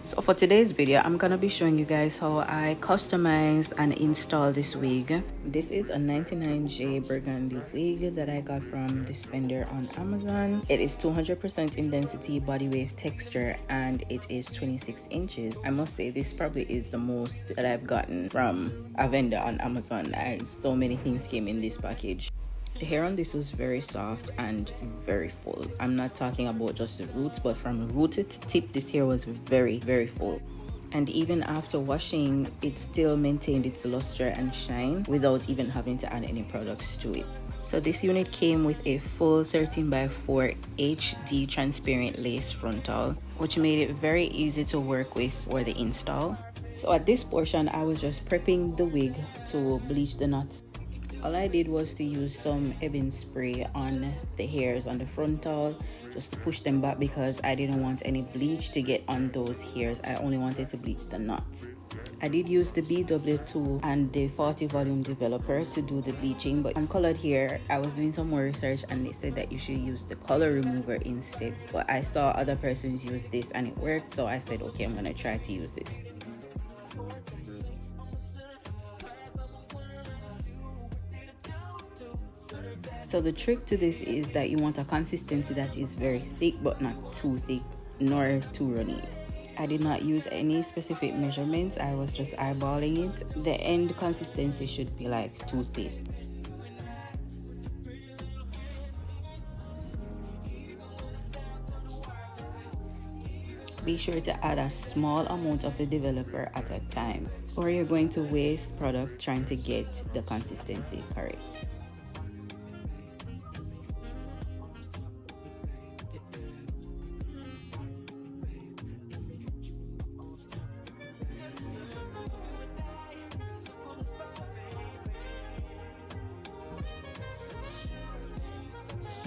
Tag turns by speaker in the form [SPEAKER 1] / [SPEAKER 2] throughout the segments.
[SPEAKER 1] So for today's video, I'm gonna be showing you guys how I customized and installed this wig. This is a 99J burgundy wig that I got from this vendor on Amazon. It is 200% in density, body wave texture, and it is 26 inches. I must say this probably is the most that I've gotten from a vendor on Amazon, and so many things came in this package. The hair on this was very soft and very full. I'm not talking about just the roots, but from root to tip, this hair was very full. And even after washing, it still maintained its luster and shine without even having to add any products to it. So this unit came with a full 13x4 HD transparent lace frontal, which made it very easy to work with for the install. So at this portion, I was just prepping the wig to bleach the knots. All I did was to use some ebony spray on the hairs on the frontal, just to push them back because I didn't want any bleach to get on those hairs. I only wanted to bleach the knots. I did use the BW2 and the 40 volume developer to do the bleaching, but on colored hair, I was doing some more research and they said that you should use the color remover instead. But I saw other persons use this and it worked, so I said, okay, I'm gonna try to use this. So the trick to this is that you want a consistency that is very thick but not too thick nor too runny. I did not use any specific measurements, I was just eyeballing it. The end consistency should be like toothpaste. Be sure to add a small amount of the developer at a time, or you're going to waste product trying to get the consistency correct.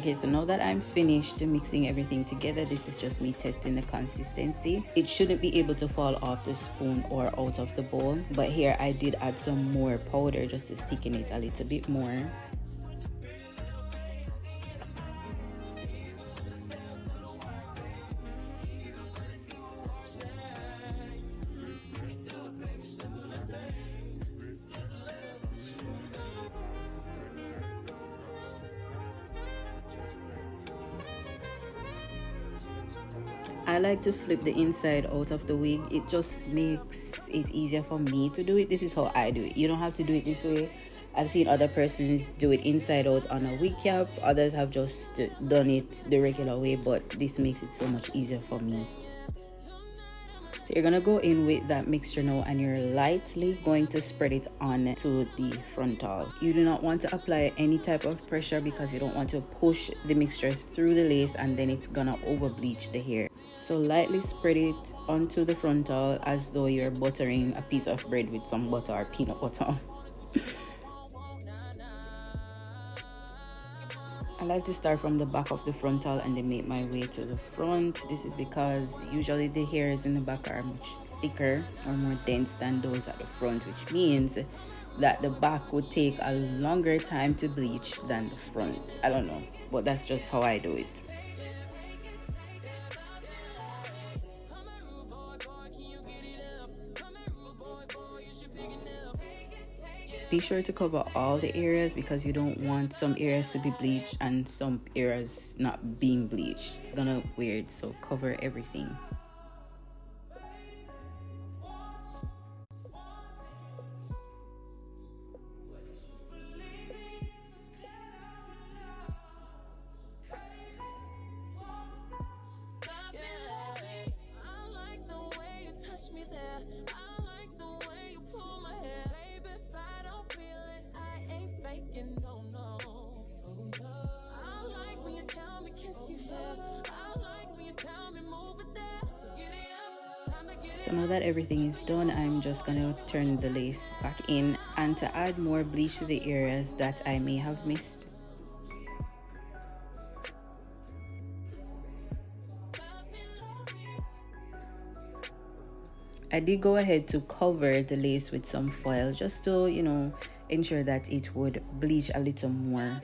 [SPEAKER 1] Okay, so now that I'm finished mixing everything together, this is just me testing the consistency. It shouldn't be able to fall off the spoon or out of the bowl, but here I did add some more powder just to thicken it a little bit more. I like to flip the inside out of the wig. It just makes it easier for me to do it. This is how I do it. You don't have to do it this way. I've seen other persons do it inside out on a wig cap. Others have just done it the regular way, but this makes it so much easier for me. So you're gonna go in with that mixture now and you're lightly going to spread it on to the frontal. You do not want to apply any type of pressure because you don't want to push the mixture through the lace and then it's gonna over bleach the hair. So lightly spread it onto the frontal as though you're buttering a piece of bread with some butter or peanut butter. I like to start from the back of the frontal and then make my way to the front. This is because usually the hairs in the back are much thicker or more dense than those at the front, which means that the back would take a longer time to bleach than the front. I don't know, but that's just how I do it. Be sure to cover all the areas because you don't want some areas to be bleached and some areas not being bleached. It's gonna look weird, so cover everything. So now that everything is done, I'm just gonna turn the lace back in and to add more bleach to the areas that I may have missed. I did go ahead to cover the lace with some foil just to, ensure that it would bleach a little more.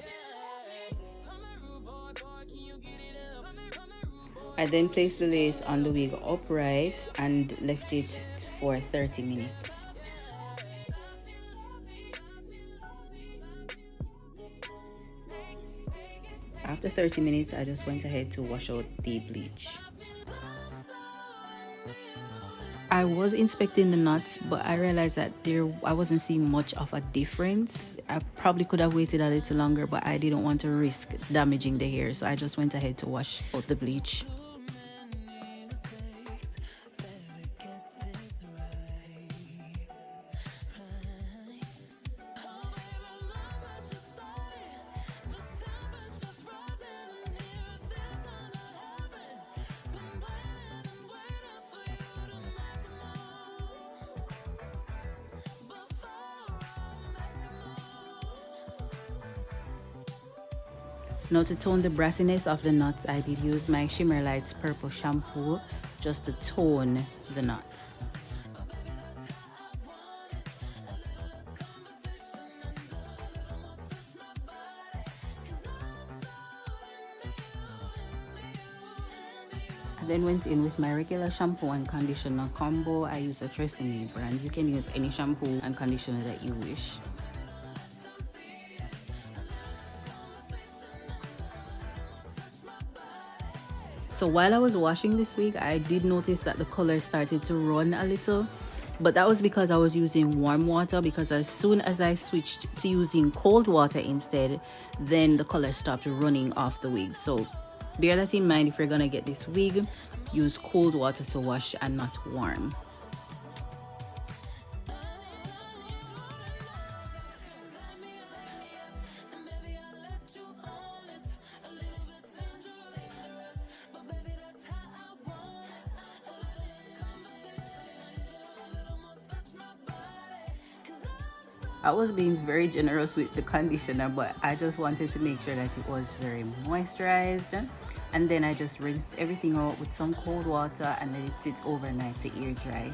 [SPEAKER 1] I then placed the lace on the wig upright and left it for 30 minutes. After 30 minutes, I just went ahead to wash out the bleach. I was inspecting the knots, but I realized that I wasn't seeing much of a difference. I probably could have waited a little longer, but I didn't want to risk damaging the hair, so I just went ahead to wash out the bleach. Now to tone the brassiness of the knots, I did use my Shimmer Lights purple shampoo just to tone the knots. I then went in with my regular shampoo and conditioner combo. I use a Tresemme brand. You can use any shampoo and conditioner that you wish. So while I was washing this wig, I did notice that the color started to run a little, but that was because I was using warm water, because as soon as I switched to using cold water instead, then the color stopped running off the wig. So bear that in mind. If you're gonna get this wig, use cold water to wash and not warm. I was being very generous with the conditioner, but I just wanted to make sure that it was very moisturized. And then I just rinsed everything out with some cold water and let it sit overnight to air dry.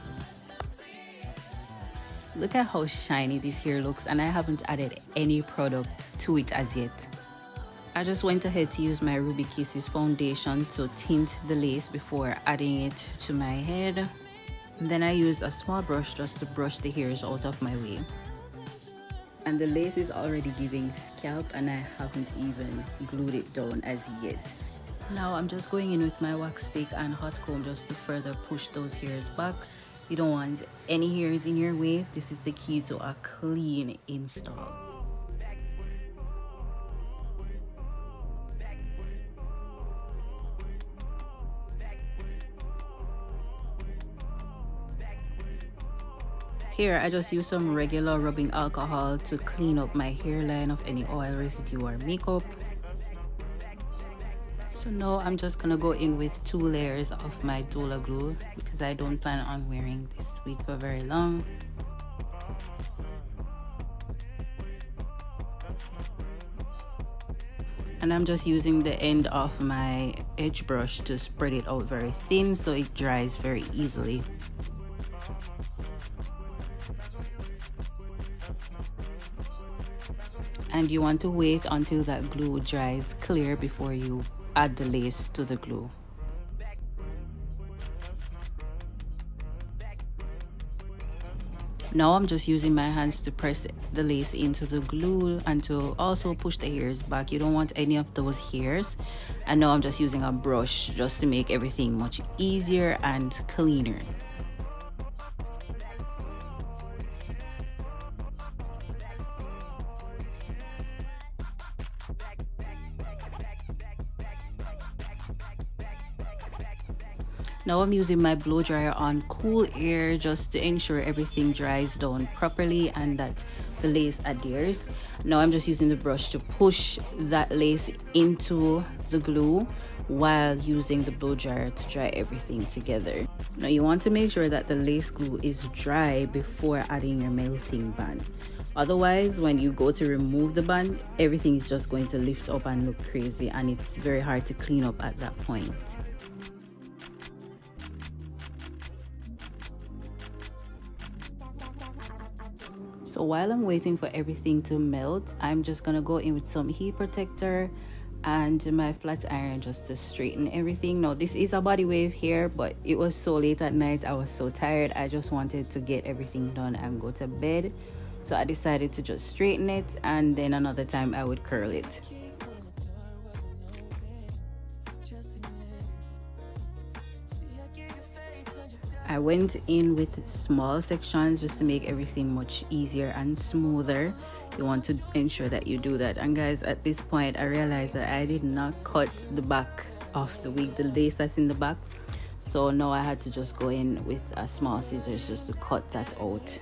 [SPEAKER 1] Look at how shiny this hair looks, and I haven't added any products to it as yet. I just went ahead to use my Ruby Kisses foundation to tint the lace before adding it to my head. And then I used a small brush just to brush the hairs out of my way. And the lace is already giving scalp, and I haven't even glued it down as yet. Now I'm just going in with my wax stick and hot comb just to further push those hairs back. You don't want any hairs in your way. This is the key to a clean install. Here, I just use some regular rubbing alcohol to clean up my hairline of any oil residue or makeup. So now I'm just gonna go in with 2 layers of my Dola glue because I don't plan on wearing this wig for very long. And I'm just using the end of my edge brush to spread it out very thin so it dries very easily. And you want to wait until that glue dries clear before you add the lace to the glue. Now I'm just using my hands to press the lace into the glue and to also push the hairs back. You don't want any of those hairs. And now I'm just using a brush just to make everything much easier and cleaner. Now I'm using my blow dryer on cool air just to ensure everything dries down properly and that the lace adheres. Now I'm just using the brush to push that lace into the glue while using the blow dryer to dry everything together. Now you want to make sure that the lace glue is dry before adding your melting band. Otherwise, when you go to remove the band, everything is just going to lift up and look crazy, and it's very hard to clean up at that point. So while I'm waiting for everything to melt, I'm just gonna go in with some heat protector and my flat iron just to straighten everything. Now this is a body wave here, but it was so late at night, I was so tired, I just wanted to get everything done and go to bed. So I decided to just straighten it, and then another time I would curl it. I went in with small sections just to make everything much easier and smoother. You want to ensure that you do that. And guys, at this point I realized that I did not cut the back of the wig, the lace that's in the back. So now I had to just go in with a small scissors just to cut that out.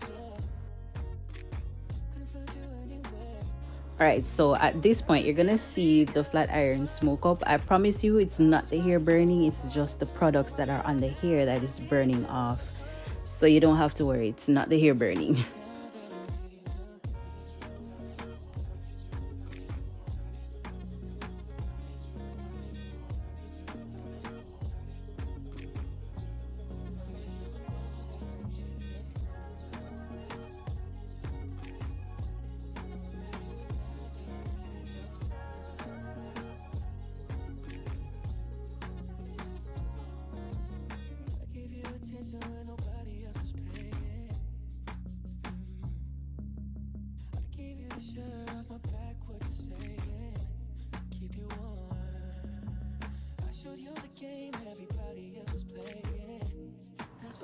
[SPEAKER 1] Alright, so at this point you're gonna see the flat iron smoke up. I promise you it's not the hair burning, it's just the products that are on the hair that is burning off. So you don't have to worry, it's not the hair burning.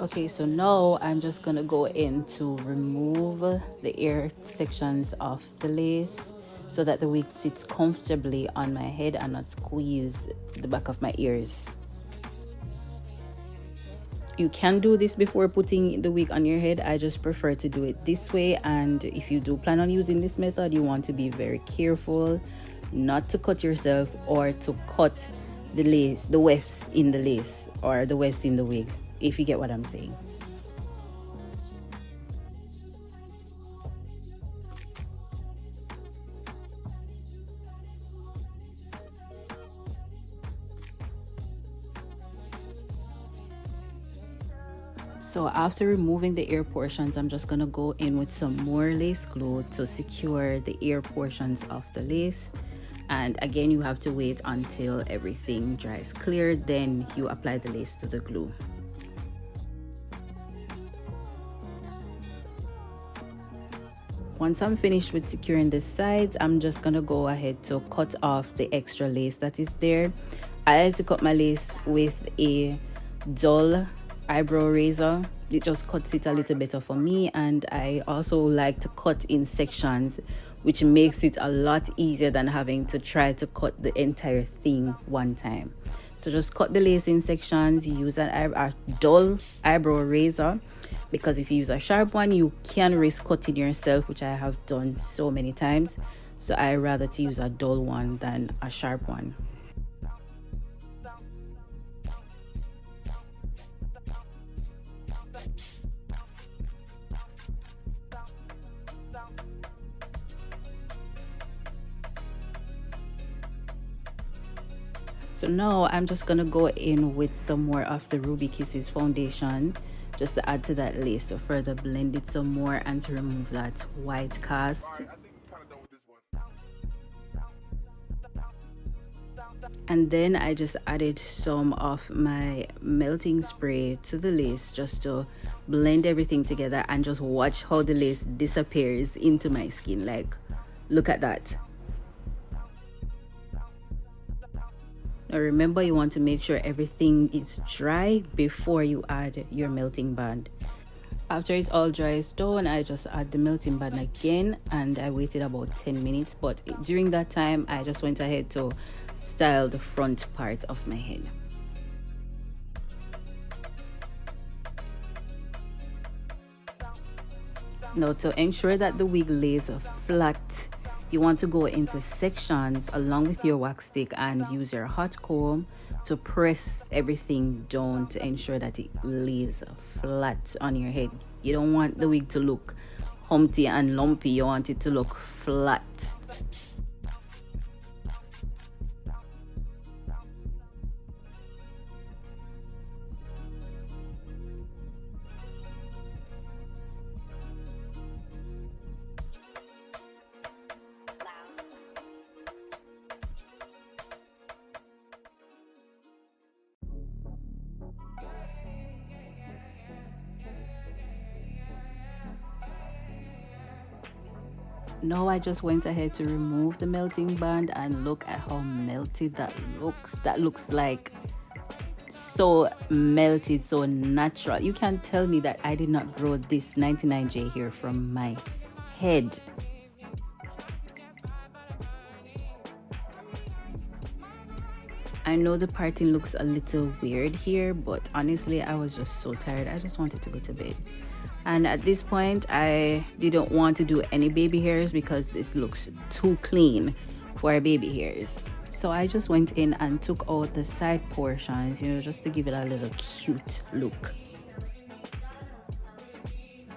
[SPEAKER 1] Okay, so now I'm just gonna go in to remove the ear sections of the lace so that the wig sits comfortably on my head and not squeeze the back of my ears. You can do this before putting the wig on your head. I just prefer to do it this way, and if you do plan on using this method, you want to be very careful not to cut yourself or to cut the lace, the wefts in the lace or the wefts in the wig, if you get what I'm saying. So after removing the ear portions, I'm just gonna go in with some more lace glue to secure the ear portions of the lace. And again, you have to wait until everything dries clear, then you apply the lace to the glue. Once I'm finished with securing the sides, I'm just gonna go ahead to cut off the extra lace that is there. I like to cut my lace with a dull eyebrow razor. It just cuts it a little better for me, and I also like to cut in sections, which makes it a lot easier than having to try to cut the entire thing one time. So just cut the lace in sections. Use a dull eyebrow razor, because if you use a sharp one you can risk cutting yourself, which I have done so many times. So I rather to use a dull one than a sharp one. So now I'm just gonna go in with some more of the Ruby Kisses foundation just to add to that lace, to further blend it some more and to remove that white cast. And then I just added some of my melting spray to the lace just to blend everything together, and just watch how the lace disappears into my skin. Like, look at that. Now remember, you want to make sure everything is dry before you add your melting band. After it all dries down, I just add the melting band again, and I waited about 10 minutes. But during that time, I just went ahead to style the front part of my head. Now, to ensure that the wig lays flat, you want to go into sections along with your wax stick and use your hot comb to press everything down to ensure that it lays flat on your head. You don't want the wig to look humpty and lumpy, you want it to look flat. Now I just went ahead to remove the melting band, and look at how melted that looks. That looks like so melted, so natural. You can't tell me that I did not grow this 99J hair from my head. I know the parting looks a little weird here, but honestly I was just so tired. I just wanted to go to bed. And at this point I didn't want to do any baby hairs because this looks too clean for baby hairs. So I just went in and took out the side portions, you know, just to give it a little cute look.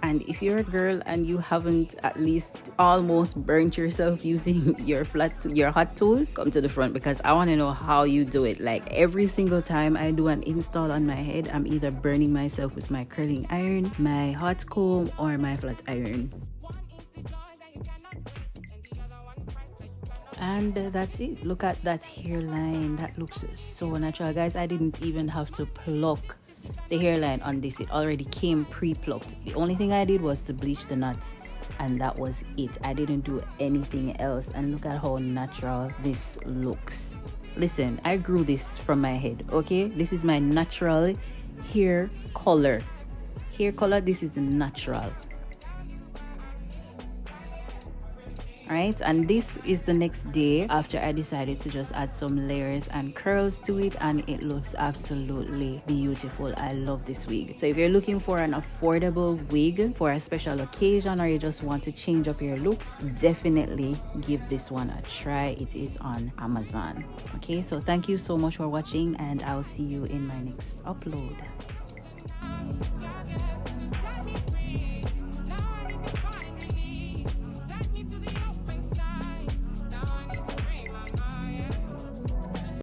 [SPEAKER 1] And if you're a girl and you haven't at least almost burnt yourself using your hot tools, come to the front, because I want to know how you do it. Like every single time I do an install on my head, I'm either burning myself with my curling iron, my hot comb, or my flat iron. And that's it. Look at that hairline. That looks so natural, guys. I didn't even have to pluck the hairline on this. It already came pre-plucked. The only thing I did was to bleach the knots, and that was it. I didn't do anything else. And look at how natural this looks. Listen, I grew this from my head, okay? This is my natural hair color. This is natural. Right, and this is the next day after I decided to just add some layers and curls to it, and it looks absolutely beautiful. I love this wig. So if you're looking for an affordable wig for a special occasion, or you just want to change up your looks, definitely give this one a try. It is on Amazon. Okay, so thank you so much for watching, and I'll see you in my next upload.